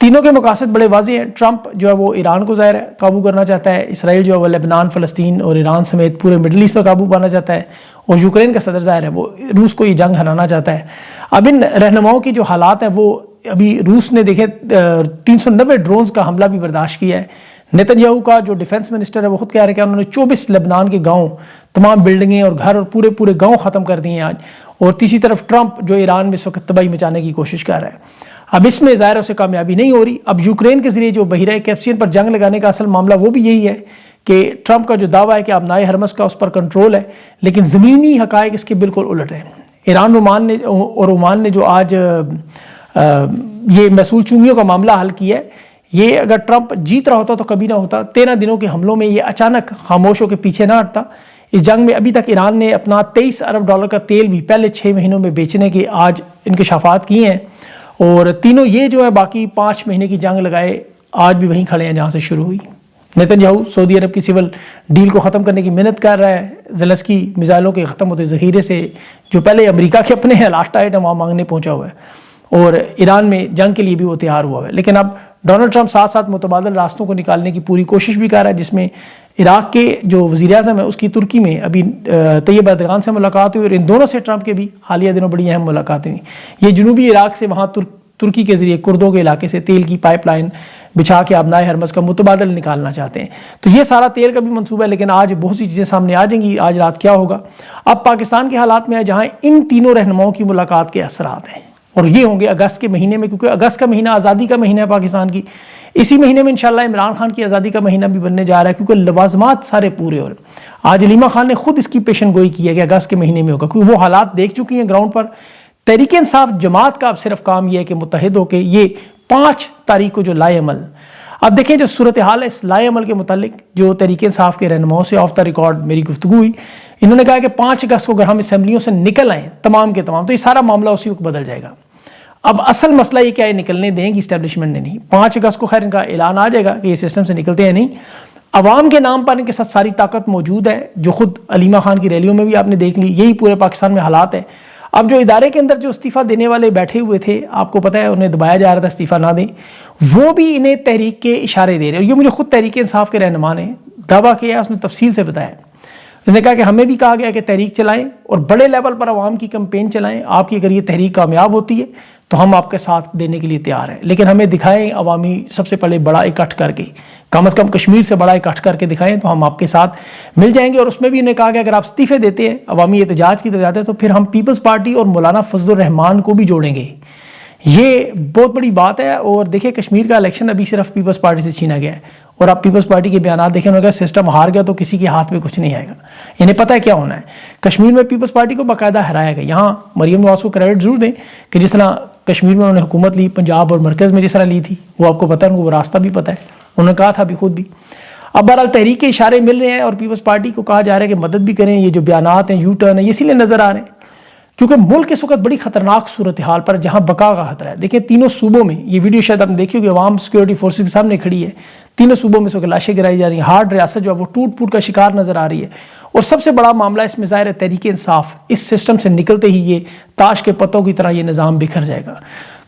تینوں کے مقاصد بڑے واضح ہیں. ٹرمپ جو ہے وہ ایران کو ظاہر ہے قابو کرنا چاہتا ہے. اسرائیل جو ہے وہ لبنان، فلسطین اور ایران سمیت پورے مڈل ایسٹ پر قابو پانا چاہتا ہے. اور یوکرین کا صدر ظاہر ہے وہ روس کو یہ جنگ ہرانا چاہتا ہے. اب ان رہنماؤں کی جو حالات ہیں وہ ابھی روس نے دیکھے 390 ڈرونز کا حملہ بھی برداشت کیا ہے. نیتن یاہو کا جو ڈیفنس منسٹر ہے وہ خود کہہ رہے ہیں کہ انہوں نے 24 لبنان کے گاؤں، تمام بلڈنگیں اور گھر اور پورے گاؤں ختم کر دیے ہیں آج. اور تیسری طرف ٹرمپ جو ایران میں اس وقت تباہی مچانے کی کوشش کر رہا ہے. اب اس میں ظاہر اسے کامیابی نہیں ہو رہی. اب یوکرین کے ذریعے جو بحیرہ کیسپیئن پر جنگ لگانے کا اصل معاملہ وہ بھی یہی ہے کہ ٹرمپ کا جو دعویٰ ہے کہ اب نائے ہرمز کا اس پر کنٹرول ہے، لیکن زمینی حقائق اس کے بالکل الٹ ہیں. ایران اور عمان نے جو آج یہ محصول چونگیوں کا معاملہ حل کیا ہے، یہ اگر ٹرمپ جیت رہا ہوتا تو کبھی نہ ہوتا. 13 دنوں کے حملوں میں یہ اچانک خاموش ہو کے پیچھے نہ ہٹتا. اس جنگ میں ابھی تک ایران نے اپنا $23 ارب کا تیل بھی پہلے 6 مہینوں میں بیچنے کے آج انکشافات کیے ہیں. اور تینوں یہ جو ہے باقی 5 مہینے کی جنگ لگائے آج بھی وہیں کھڑے ہیں جہاں سے شروع ہوئی. نیتن یاہو سعودی عرب کی سول ڈیل کو ختم کرنے کی محنت کر رہا ہے. زیلنسکی میزائلوں کے ختم ہوتے ذخیرے سے جو پہلے امریکہ کے اپنے ہیں لاسٹ آئٹم وہاں مانگنے پہنچا ہوا ہے. اور ایران میں جنگ کے لیے بھی وہ تیار ہوا ہے. لیکن اب ڈونلڈ ٹرمپ ساتھ ساتھ متبادل راستوں کو نکالنے کی پوری کوشش بھی کر رہا ہے، جس میں عراق کے جو وزیر اعظم ہے اس کی ترکی میں ابھی طیب اردغان سے ملاقات ہوئی، اور ان دونوں سے ٹرمپ کے بھی حالیہ دنوں بڑی اہم ملاقاتیں ہوئی. یہ جنوبی عراق سے وہاں ترکی کے ذریعے کردوں کے علاقے سے تیل کی پائپ لائن بچھا کے آبنائے ہرمز کا متبادل نکالنا چاہتے ہیں. تو یہ سارا تیل کا بھی منصوبہ ہے. لیکن آج بہت سی چیزیں سامنے آ جائیں گی آج رات کیا ہوگا. اب پاکستان کے حالات میں ہے جہاں ان تینوں رہنماؤں کی ملاقات کے اثرات ہیں، اور یہ ہوں گے اگست کے مہینے میں، کیونکہ اگست کا مہینہ آزادی کا مہینہ ہے پاکستان کی. اسی مہینے میں انشاءاللہ عمران خان کی آزادی کا مہینہ بھی بننے جا رہا ہے، کیونکہ لوازمات سارے پورے ہو رہے ہیں. آج علیمہ خان نے خود اس کی پیشن گوئی کی ہے کہ اگست کے مہینے میں ہوگا، کیونکہ وہ حالات دیکھ چکی ہیں گراؤنڈ پر. تحریک انصاف جماعت کا اب صرف کام یہ ہے کہ متحد ہو کے یہ 5 تاریخ کو جو لائے عمل. اب دیکھیں جو صورتحال ہے اس لائے عمل کے متعلق جو تحریک انصاف کے رہنماؤں سے آف دا ریکارڈ میری گفتگو ہوئی، انہوں نے کہا کہ 5 اگست کو اگر ہم اسمبلیوں سے نکل آئیں تمام کے تمام تو یہ سارا معاملہ اسی وقت بدل جائے گا. اب اصل مسئلہ یہ کیا ہے، نکلنے دیں گی اسٹیبلشمنٹ نے نہیں. 5 اگست کو خیر ان کا اعلان آ جائے گا کہ یہ سسٹم سے نکلتے ہیں نہیں. عوام کے نام پر ان کے ساتھ ساری طاقت موجود ہے، جو خود علیمہ خان کی ریلیوں میں بھی آپ نے دیکھ لی. یہی پورے پاکستان میں حالات ہے. اب جو ادارے کے اندر جو استعفیٰ دینے والے بیٹھے ہوئے تھے، آپ کو پتہ ہے انہیں دبایا جا رہا تھا استعفیٰ نہ دیں، وہ بھی انہیں تحریک کے اشارے دے رہے ہیں. اور یہ مجھے خود تحریک انصاف کے رہنما نے دعویٰ کیا ہے، اس نے تفصیل سے بتایا. اس نے کہا کہ ہمیں بھی کہا گیا کہ تحریک چلائیں اور بڑے لیول پر عوام کی کمپین چلائیں. آپ کی اگر یہ تحریک کامیاب ہوتی ہے تو ہم آپ کے ساتھ دینے کے لیے تیار ہیں، لیکن ہمیں دکھائیں عوامی سب سے پہلے بڑا اکٹھ کر کے، کم از کم کشمیر سے بڑا اکٹھ کر کے دکھائیں تو ہم آپ کے ساتھ مل جائیں گے. اور اس میں بھی انہیں کہا کہ اگر آپ استعفے دیتے ہیں، عوامی احتجاج کی طرف جاتے ہیں، تو پھر ہم پیپلز پارٹی اور مولانا فضل الرحمان کو بھی جوڑیں گے. یہ بہت بڑی بات ہے. اور دیکھیں کشمیر کا الیکشن ابھی صرف پیپلز پارٹی سے چھینا گیا ہے، اور آپ پیپلز پارٹی کے بیانات دیکھیں، انہوں نے کہا سسٹم ہار گیا تو کسی کے ہاتھ میں کچھ نہیں آئے گا. انہیں پتہ ہے کیا ہونا ہے. کشمیر میں پیپلز پارٹی کو باقاعدہ ہرایا گیا. یہاں مریم نواز کو کریڈٹ ضرور دیں کہ جس طرح کشمیر میں انہوں نے حکومت لی، پنجاب اور مرکز میں جس طرح لی تھی، وہ آپ کو پتہ ہے، ان کو وہ راستہ بھی پتہ ہے، انہوں نے کہا تھا بھی خود بھی. اب بہرحال تحریک کے اشارے مل رہے ہیں اور پیپلز پارٹی کو کہا جا رہا ہے کہ مدد بھی کریں. یہ جو بیانات ہیں یو ٹرن ہے، یہ اسی لیے نظر آ رہے ہیں کیونکہ ملک اس وقت بڑی خطرناک صورتحال پر جہاں بقا کا خطرہ ہے. دیکھیں تینوں صوبوں میں، یہ ویڈیو شاید آپ نے دیکھی ہوگی، عوام سیکورٹی فورسز کے سامنے کھڑی ہے. تینوں صوبوں میں اس وقت لاشیں گرائی جا رہی ہیں. ہارڈ ریاست جو ہے وہ ٹوٹ پھوٹ کا شکار نظر آ رہی ہے. اور سب سے بڑا معاملہ اس میں ظاہر ہے تحریک انصاف. اس سسٹم سے نکلتے ہی یہ تاش کے پتوں کی طرح یہ نظام بکھر جائے گا،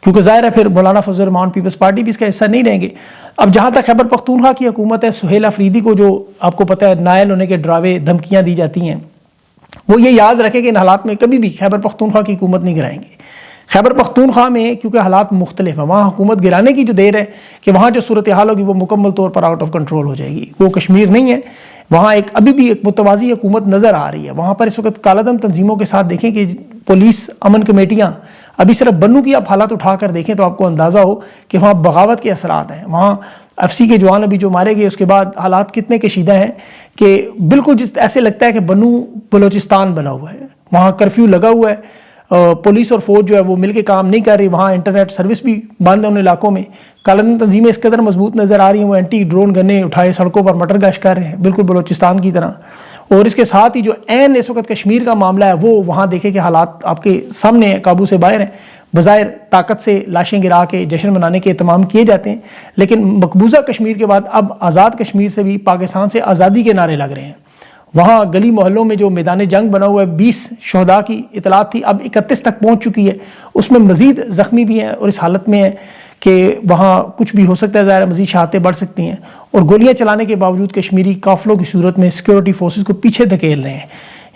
کیونکہ ظاہر ہے پھر مولانا فضل الرحمان پیپلز پارٹی بھی اس کا حصہ نہیں رہیں گے. اب جہاں تک خیبر پختونخوا کی حکومت ہے، سہیل افریدی کو جو آپ کو پتہ ہے نائل ہونے کے ڈراوے دھمکیاں دی جاتی ہیں، وہ یہ یاد رکھے کہ ان حالات میں کبھی بھی خیبر پختونخوا کی حکومت نہیں گرائیں گے. خیبر پختونخوا میں کیونکہ حالات مختلف ہیں، وہاں حکومت گرانے کی جو دیر ہے کہ وہاں جو صورتحال ہوگی وہ مکمل طور پر آؤٹ آف کنٹرول ہو جائے گی. وہ کشمیر نہیں ہے، وہاں ابھی بھی ایک متوازی حکومت نظر آ رہی ہے. وہاں پر اس وقت کالعدم تنظیموں کے ساتھ دیکھیں کہ پولیس امن کمیٹیاں، ابھی صرف بنو کی آپ حالات اٹھا کر دیکھیں تو آپ کو اندازہ ہو کہ وہاں بغاوت کے اثرات ہیں. وہاں FC کے جوان ابھی جو مارے گئے، اس کے بعد حالات کتنے کشیدہ ہیں کہ بالکل ایسے لگتا ہے کہ بنو بلوچستان بنا ہوا ہے. وہاں کرفیو لگا ہوا ہے، پولیس اور فوج جو ہے وہ مل کے کام نہیں کر رہی. وہاں انٹرنیٹ سروس بھی بند ہے ان علاقوں میں. کالعدم تنظیمیں اس قدر مضبوط نظر آ رہی ہیں، وہ اینٹی ڈرون گنیں اٹھائے سڑکوں پر مٹر گش کر رہے ہیں، بالکل بلوچستان کی طرح. اور اس کے ساتھ ہی جو عین اس وقت کشمیر کا معاملہ ہے، وہ وہاں دیکھیں کہ حالات آپ کے سامنے ہیں، قابو سے باہر ہیں. بظاہر طاقت سے لاشیں گرا کے جشن منانے کے اہتمام کیے جاتے ہیں، لیکن مقبوضہ کشمیر کے بعد اب آزاد کشمیر سے بھی پاکستان سے آزادی کے نعرے لگ رہے ہیں. وہاں گلی محلوں میں جو میدان جنگ بنا ہوا ہے، 20 شہداء کی اطلاعات تھی، اب 31 تک پہنچ چکی ہے. اس میں مزید زخمی بھی ہیں اور اس حالت میں ہیں کہ وہاں کچھ بھی ہو سکتا ہے، ظاہر مزید شہادتیں بڑھ سکتی ہیں، اور گولیاں چلانے کے باوجود کشمیری قافلوں کی صورت میں سیکورٹی فورسز کو پیچھے دھکیل رہے ہیں۔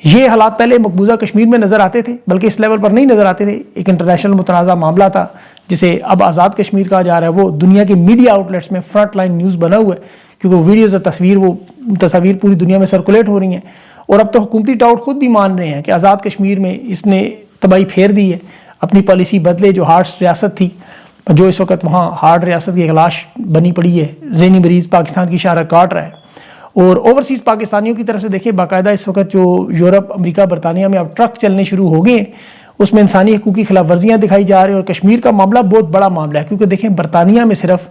یہ حالات پہلے مقبوضہ کشمیر میں نظر آتے تھے، بلکہ اس لیول پر نہیں نظر آتے تھے۔ ایک انٹرنیشنل متنازع معاملہ تھا جسے اب آزاد کشمیر کہا جا رہا ہے، وہ دنیا کے میڈیا آؤٹ لیٹس میں فرنٹ لائن نیوز بنا ہوا ہے، کیونکہ وہ ویڈیوز اور تصاویر پوری دنیا میں سرکولیٹ ہو رہی ہیں، اور اب تو حکومتی ٹاؤٹ خود بھی مان رہے ہیں کہ آزاد کشمیر میں اس نے تباہی پھیر دی ہے، اپنی پالیسی بدلے۔ جو ہارڈ ریاست تھی، جو اس وقت وہاں ہارڈ ریاست کی خلاش بنی پڑی ہے، ذہنی مریض پاکستان کی اشارہ کاٹ رہا ہے۔ اور اوورسیز پاکستانیوں کی طرف سے دیکھیں، باقاعدہ اس وقت جو یورپ، امریکہ، برطانیہ میں اب ٹرک چلنے شروع ہو گئے ہیں، اس میں انسانی حقوق کی خلاف ورزیاں دکھائی جا رہی ہیں، اور کشمیر کا معاملہ بہت بڑا معاملہ ہے، کیونکہ دیکھیں برطانیہ میں صرف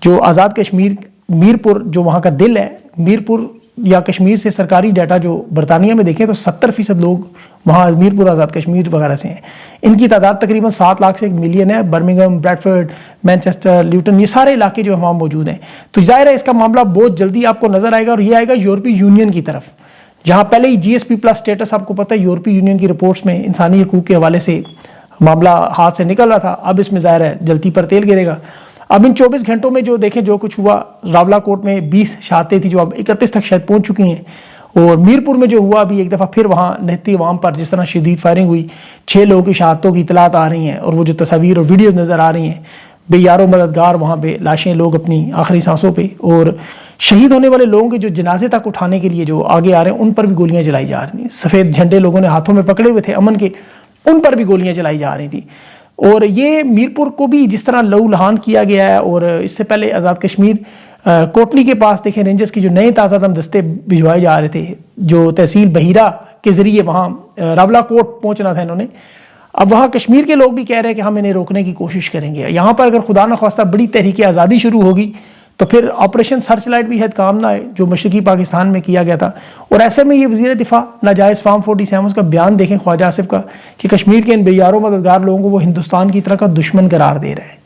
جو آزاد کشمیر، میرپور جو وہاں کا دل ہے، میرپور یا کشمیر سے سرکاری ڈیٹا جو برطانیہ میں دیکھیں تو 70% لوگ وہاں میرپور، آزاد کشمیر وغیرہ سے ہیں۔ ان کی تعداد تقریباً 7 لاکھ سے 1 ملین ہے۔ برمنگھم، بریڈفورڈ، مینچسٹر، لیوٹن، یہ سارے علاقے جو وہاں موجود ہیں۔ تو ظاہر ہے اس کا معاملہ بہت جلدی آپ کو نظر آئے گا، اور یہ آئے گا یورپی یونین کی طرف، جہاں پہلے ہی GSP+ سٹیٹس آپ کو پتہ ہے یورپی یونین کی رپورٹس میں انسانی حقوق کے حوالے سے معاملہ ہاتھ سے نکل رہا تھا، اب اس میں ظاہر ہے جلتی پر تیل گرے گا۔ اب ان 24 گھنٹوں میں جو دیکھیں جو کچھ ہوا، راولا کوٹ میں 20 شہادتیں تھیں جو اب 31 تک شاید پہنچ چکی ہیں، اور میرپور میں جو ہوا ابھی ایک دفعہ پھر وہاں نہتی عوام پر جس طرح شدید فائرنگ ہوئی، 6 لوگوں کی شہادتوں کی اطلاعات آ رہی ہیں، اور وہ جو تصاویر اور ویڈیوز نظر آ رہی ہیں، بے یار و مددگار وہاں پہ لاشیں، لوگ اپنی آخری سانسوں پہ، اور شہید ہونے والے لوگوں کے جو جنازے تک اٹھانے کے لیے جو آگے آ رہے ہیں ان پر بھی گولیاں چلائی جا رہی ہیں۔ سفید جھنڈے لوگوں نے ہاتھوں میں پکڑے ہوئے تھے امن کے، ان پر بھی گولیاں چلائی جا رہی تھیں۔ اور یہ میرپور کو بھی جس طرح لہو لہان کیا گیا ہے، اور اس سے پہلے آزاد کشمیر کوٹلی کے پاس دیکھیں رینجرز کی جو نئے تازہ دم دستے بھجوائے جا رہے تھے، جو تحصیل بحیرہ کے ذریعے وہاں راولا کوٹ پہنچنا تھا انہوں نے، اب وہاں کشمیر کے لوگ بھی کہہ رہے ہیں کہ ہم انہیں روکنے کی کوشش کریں گے۔ یہاں پر اگر خدا نخواستہ بڑی تحریک آزادی شروع ہوگی تو پھر آپریشن سرچ لائٹ بھی حد کام نہ ہے جو مشرقی پاکستان میں کیا گیا تھا۔ اور ایسے میں یہ وزیر دفاع ناجائز فارم 47 کا بیان دیکھیں خواجہ آصف کا، کہ کشمیر کے ان بے یارو مددگار لوگوں کو وہ ہندوستان کی طرح کا دشمن قرار دے رہے ہیں۔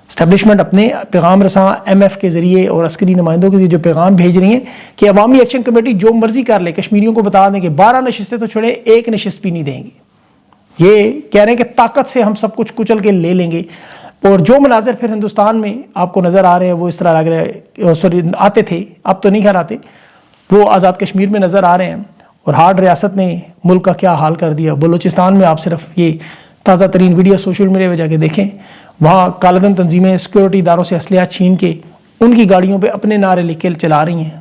اسٹیبلشمنٹ اپنے پیغام رساں MF کے ذریعے اور عسکری نمائندوں کے ذریعے جو پیغام بھیج رہی ہیں کہ عوامی ایکشن کمیٹی جو مرضی کر لے، کشمیریوں کو بتا دیں کہ 12 نشستیں تو چھوڑے، 1 نشست بھی نہیں دیں گے۔ یہ کہہ رہے ہیں کہ طاقت سے ہم سب کچھ کچل کے لے لیں گے۔ اور جو مناظر پھر ہندوستان میں آپ کو نظر آ رہے ہیں وہ اس طرح لگ رہے ہیں، آتے تھے اب تو نہیں گھر آتے، وہ آزاد کشمیر میں نظر آ رہے ہیں۔ اور ہارڈ ریاست نے ملک کا کیا حال کر دیا۔ بلوچستان میں آپ صرف یہ تازہ ترین ویڈیو سوشل میڈیا پہ جا کے دیکھیں، وہاں کالعدم تنظیمیں سیکورٹی اداروں سے اسلحہ چھین کے ان کی گاڑیوں پہ اپنے نعرے لکھ کے چلا رہی ہیں۔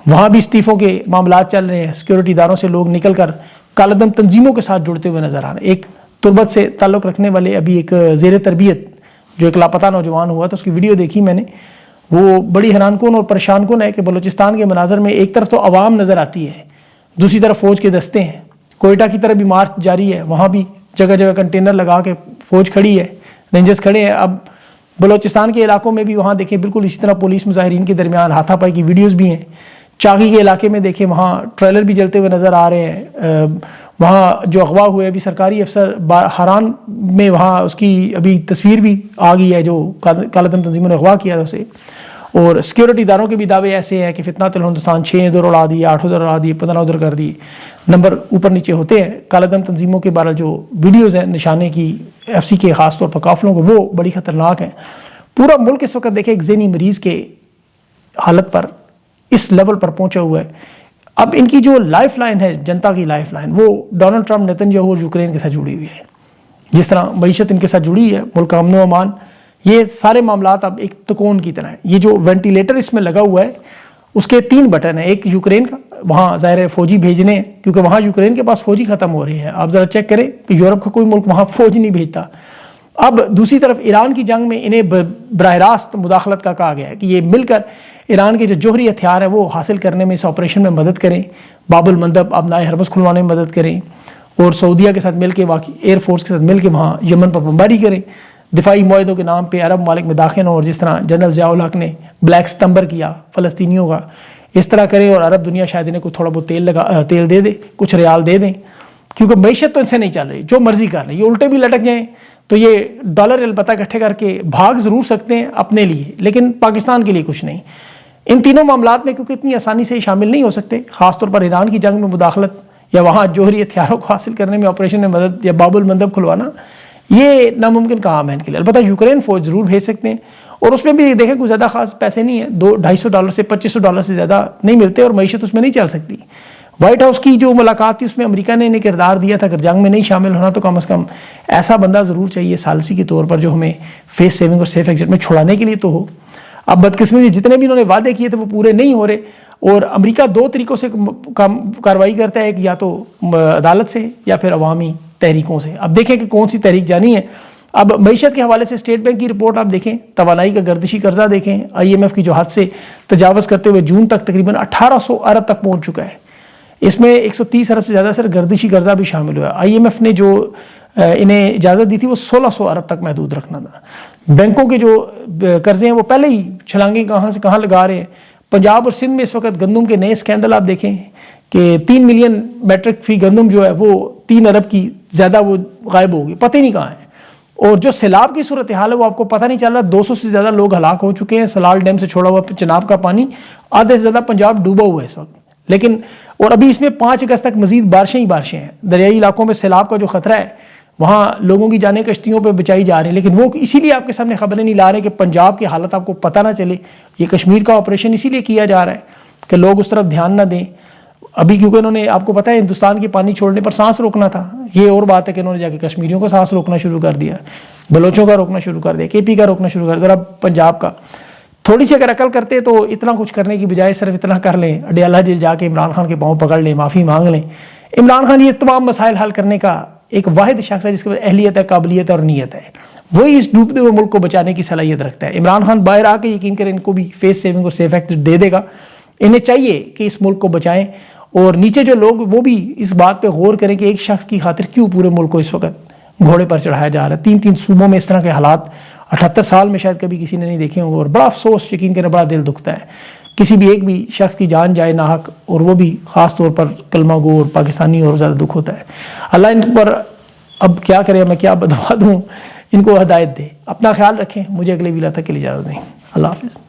وہاں بھی استعفوں کے معاملات چل رہے ہیں، سیکورٹی اداروں سے لوگ نکل کر کالعدم تنظیموں کے ساتھ جڑتے ہوئے نظر آ رہے ہیں۔ ایک تربت سے تعلق رکھنے والے ابھی ایک زیر تربیت جو ایک لاپتہ نوجوان ہوا تھا، اس کی ویڈیو دیکھی میں نے، وہ بڑی حیران کن اور پریشان کن ہے کہ بلوچستان کے مناظر میں ایک طرف تو عوام نظر آتی ہے، دوسری طرف فوج کے دستے ہیں۔ کوئٹہ کی طرف بھی مارچ جاری ہے، وہاں بھی جگہ جگہ کنٹینر لگا کے فوج کھڑی ہے، رینجرز کھڑے ہیں۔ اب بلوچستان کے علاقوں میں بھی وہاں دیکھیں بالکل اسی طرح پولیس مظاہرین کے درمیان ہاتھا پائی کی ویڈیوز بھی ہیں۔ چاغی کے علاقے میں دیکھیں وہاں ٹریلر بھی جلتے ہوئے نظر آ رہے ہیں۔ وہاں جو اغوا ہوئے ابھی سرکاری افسر حران میں، وہاں اس کی ابھی تصویر بھی آ گئی ہے جو کالعدم تنظیموں نے اغوا کیا تھا اسے۔ اور سیکورٹی اداروں کے بھی دعوے ایسے ہیں کہ فتنہ ہندوستان 6 ادھر اڑا دیے، 8 ادھر اڑا دیے، 15 ادھر کر دیے، نمبر اوپر نیچے ہوتے ہیں۔ کالعدم تنظیموں کے بارے جو ویڈیوز ہیں نشانے کی FC کے خاص طور پر قافلوں کو، وہ بڑی خطرناک ہیں۔ پورا ملک اس وقت دیکھیں ایک ذہنی مریض کے حالت پر اس لیول پر پہنچا ہوا ہے۔ اب ان کی جو لائف لائن ہے، جنتا کی لائف لائن، وہ ڈونلڈ ٹرمپ، نیتن یاہو اور یوکرین کے ساتھ جڑی ہوئی ہے۔ جس طرح معیشت ان کے ساتھ جڑی ہے، ملک کا امن و امان، یہ سارے معاملات اب ایک تکون کی طرح ہیں۔ یہ جو وینٹیلیٹر اس میں لگا ہوا ہے اس کے 3 بٹن ہیں، ایک یوکرین کا، وہاں ظاہر فوجی بھیجنے ہیں کیونکہ وہاں یوکرین کے پاس فوجی ختم ہو رہی ہے۔ آپ ذرا چیک کریں کہ یورپ کا کوئی ملک وہاں فوج نہیں بھیجتا۔ اب دوسری طرف ایران کی جنگ میں انہیں براہ راست مداخلت کا کہا گیا ہے کہ یہ مل کر ایران کے جو جوہری ہتھیار ہیں وہ حاصل کرنے میں، اس آپریشن میں مدد کریں، باب المندب ابنائے ہرمز کھلوانے میں مدد کریں، اور سعودیہ کے ساتھ مل کے ایئر فورس کے ساتھ مل کے وہاں یمن پر بمباری کریں، دفاعی معاہدوں کے نام پہ عرب ممالک میں داخل ہوں، اور جس طرح جنرل ضیاء الحق نے بلیک ستمبر کیا فلسطینیوں کا، اس طرح کریں، اور عرب دنیا شاید انہیں کوئی تھوڑا بہت تیل دے دے، کچھ ریال دے دیں، کیونکہ معیشت تو ان سے نہیں چل رہی، جو مرضی کر لیں، یہ الٹے بھی لٹک جائیں تو یہ ڈالر البتہ اکٹھے کر کے بھاگ ضرور سکتے ہیں اپنے لیے، لیکن پاکستان کے لیے کچھ نہیں۔ ان تینوں معاملات میں کیونکہ اتنی آسانی سے شامل نہیں ہو سکتے، خاص طور پر ایران کی جنگ میں مداخلت یا وہاں جوہری ہتھیاروں کو حاصل کرنے میں آپریشن میں مدد یا باب المندب کھلوانا، یہ ناممکن کام ہے ان کے لیے. البتہ یوکرین فوج ضرور بھیج سکتے ہیں, اور اس میں بھی دیکھیں کوئی زیادہ خاص پیسے نہیں ہیں, $250 سے $2500 سے زیادہ نہیں ملتے, اور معیشت اس میں نہیں چل سکتی. وائٹ ہاؤس کی جو ملاقات تھی اس میں امریکہ نے انہیں کردار دیا تھا, اگر جنگ میں نہیں شامل ہونا تو کم از کم ایسا بندہ ضرور چاہیے ثالثی کے طور پر جو ہمیں فیس سیونگ اور سیف ایگزٹ میں چھڑانے کے لیے تو ہو. اب بدقسمتی جتنے بھی انہوں نے وعدے کیے تھے وہ پورے نہیں ہو رہے, اور امریکہ دو طریقوں سے کارروائی کرتا ہے, ایک یا تو عدالت سے یا پھر عوامی تحریکوں سے. اب دیکھیں کہ کون سی تحریک جانی ہے. اب معیشت کے حوالے سے اسٹیٹ بینک کی رپورٹ آپ دیکھیں, توانائی کا گردشی قرضہ دیکھیں, IMF کی جو حد سے تجاوز کرتے ہوئے جون تک تقریباً 1800 ارب تک پہنچ چکا ہے. اس میں 130 ارب سے زیادہ گردشی قرضہ بھی شامل ہوا ہے. IMF نے جو انہیں اجازت دی تھی وہ 1600 ارب تک محدود رکھنا تھا. بینکوں کے جو قرضے ہیں وہ پہلے ہی چھلانگیں کہاں سے کہاں لگا رہے ہیں. پنجاب اور سندھ میں اس وقت گندم کے نئے سکینڈل آپ دیکھیں کہ 3 ملین میٹرک فی گندم جو ہے وہ 3 ارب کی زیادہ وہ غائب ہوگی, پتہ ہی نہیں کہاں ہے. اور جو سیلاب کی صورتحال ہے وہ آپ کو پتہ نہیں چل رہا, 200 سے زیادہ لوگ ہلاک ہو چکے ہیں. سلال ڈیم سے چھوڑا ہوا چناب کا پانی, آدھے سے زیادہ پنجاب ڈوبا ہوا ہے اس وقت. لیکن اور ابھی اس میں 5 اگست تک مزید بارشیں ہی بارشیں ہیں. دریائی علاقوں میں سیلاب کا جو خطرہ ہے وہاں لوگوں کی جانیں کشتیوں پہ بچائی جا رہی ہیں, لیکن وہ اسی لیے آپ کے سامنے خبریں نہیں لا رہے کہ پنجاب کی حالت آپ کو پتہ نہ چلے. یہ کشمیر کا آپریشن اسی لیے کیا جا رہا ہے کہ لوگ اس طرف دھیان نہ دیں ابھی, کیونکہ انہوں نے آپ کو پتہ ہے ہندوستان کے پانی چھوڑنے پر سانس روکنا تھا. یہ اور بات ہے کہ انہوں نے جا کے کشمیریوں کا سانس روکنا شروع کر دیا, بلوچوں کا روکنا شروع کر دیا, KP کا روکنا شروع کر دیا, اب پنجاب کا. تھوڑی سی اگر عقل کرتے تو اتنا کچھ کرنے کی بجائے صرف اتنا کر لیں, اڈیالہ جیل جا کے عمران خان کے پاؤں پکڑ لیں, معافی مانگ لیں. عمران خان یہ تمام مسائل حل کرنے کا ایک واحد شخص ہے جس کے پاس اہلیت ہے, قابلیت ہے اور نیت ہے. وہی اس ڈوبتے ہوئے ملک کو بچانے کی صلاحیت رکھتا ہے. عمران خان باہر آ کے یقین کریں ان کو بھی فیس سیونگ اور سیف ایکٹ دے دے گا. انہیں چاہیے کہ اس ملک کو بچائیں, اور نیچے جو لوگ وہ بھی اس بات پہ غور کریں کہ ایک شخص کی خاطر کیوں پورے ملک کو اس وقت گھوڑے پر چڑھایا جا رہا ہے. 3 صوبوں میں اس طرح کے حالات 78 سال میں شاید کبھی کسی نے نہیں دیکھے ہوں گے, اور بڑا افسوس, یقین کریں بڑا دل دکھتا ہے کسی بھی ایک بھی شخص کی جان جائے ناحق, اور وہ بھی خاص طور پر کلمہ گو اور پاکستانی, اور زیادہ دکھ ہوتا ہے. اللہ ان پر اب کیا کرے, میں کیا بدوا دوں, ان کو ہدایت دے. اپنا خیال رکھیں, مجھے اگلے ویلا تک کے لیے اجازت دیں. اللہ حافظ.